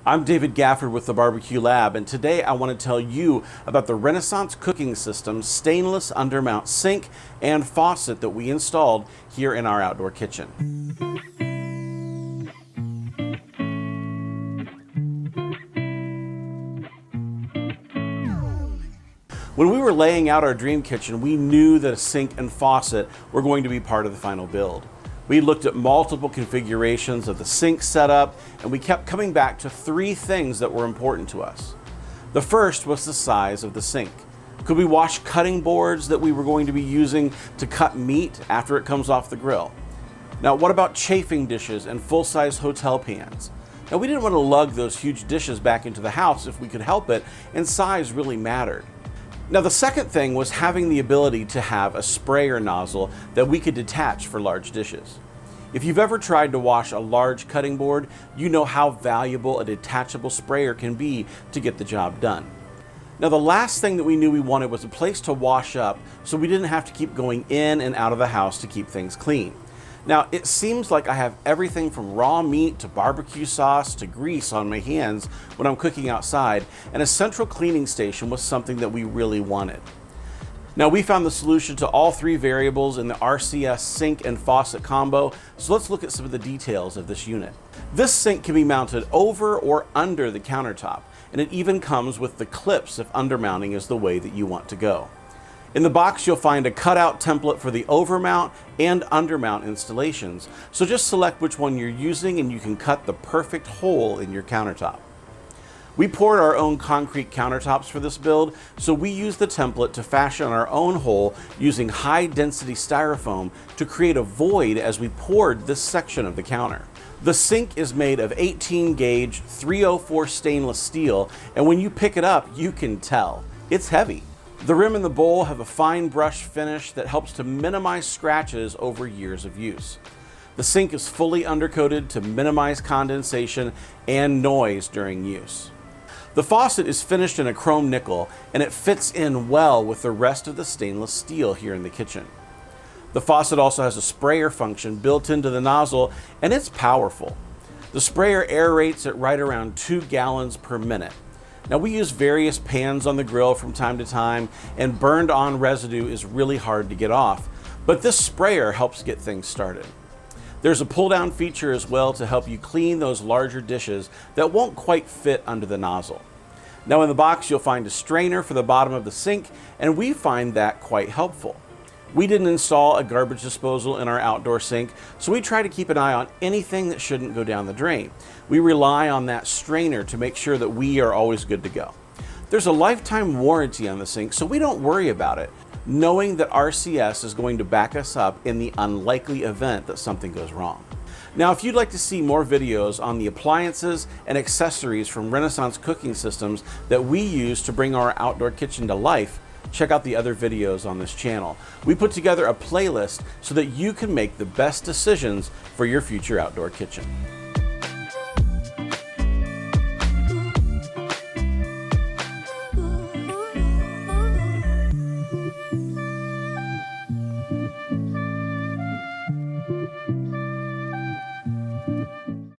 I'm David Gafford with the Barbecue Lab, and today I want to tell you about the Renaissance Cooking System stainless undermount sink and faucet that we installed here in our outdoor kitchen. When we were laying out our dream kitchen, we knew that a sink and faucet were going to be part of the final build. We looked at multiple configurations of the sink setup, and we kept coming back to three things that were important to us. The first was the size of the sink. Could we wash cutting boards that we were going to be using to cut meat after it comes off the grill? Now, what about chafing dishes and full-size hotel pans? Now, we didn't want to lug those huge dishes back into the house if we could help it, and size really mattered. Now, the second thing was having the ability to have a sprayer nozzle that we could detach for large dishes. If you've ever tried to wash a large cutting board, you know how valuable a detachable sprayer can be to get the job done. Now, the last thing that we knew we wanted was a place to wash up so we didn't have to keep going in and out of the house to keep things clean. Now, it seems like I have everything from raw meat to barbecue sauce to grease on my hands when I'm cooking outside, and a central cleaning station was something that we really wanted. Now, we found the solution to all three variables in the RCS Sink and Faucet combo, so let's look at some of the details of this unit. This sink can be mounted over or under the countertop, and it even comes with the clips if undermounting is the way that you want to go. In the box, you'll find a cutout template for the overmount and undermount installations, so just select which one you're using and you can cut the perfect hole in your countertop. We poured our own concrete countertops for this build, so we used the template to fashion our own hole using high-density styrofoam to create a void as we poured this section of the counter. The sink is made of 18-gauge 304 stainless steel, and when you pick it up, you can tell. It's heavy. The rim and the bowl have a fine brush finish that helps to minimize scratches over years of use. The sink is fully undercoated to minimize condensation and noise during use. The faucet is finished in a chrome nickel, and it fits in well with the rest of the stainless steel here in the kitchen. The faucet also has a sprayer function built into the nozzle, and it's powerful. The sprayer aerates at right around 2 gallons per minute. Now, we use various pans on the grill from time to time, and burned on residue is really hard to get off, but this sprayer helps get things started. There's a pull down feature as well to help you clean those larger dishes that won't quite fit under the nozzle. Now, in the box, you'll find a strainer for the bottom of the sink, and we find that quite helpful. We didn't install a garbage disposal in our outdoor sink, so we try to keep an eye on anything that shouldn't go down the drain. We rely on that strainer to make sure that we are always good to go. There's a lifetime warranty on the sink, so we don't worry about it, knowing that RCS is going to back us up in the unlikely event that something goes wrong. Now, if you'd like to see more videos on the appliances and accessories from Renaissance Cooking Systems that we use to bring our outdoor kitchen to life, check out the other videos on this channel. We put together a playlist so that you can make the best decisions for your future outdoor kitchen.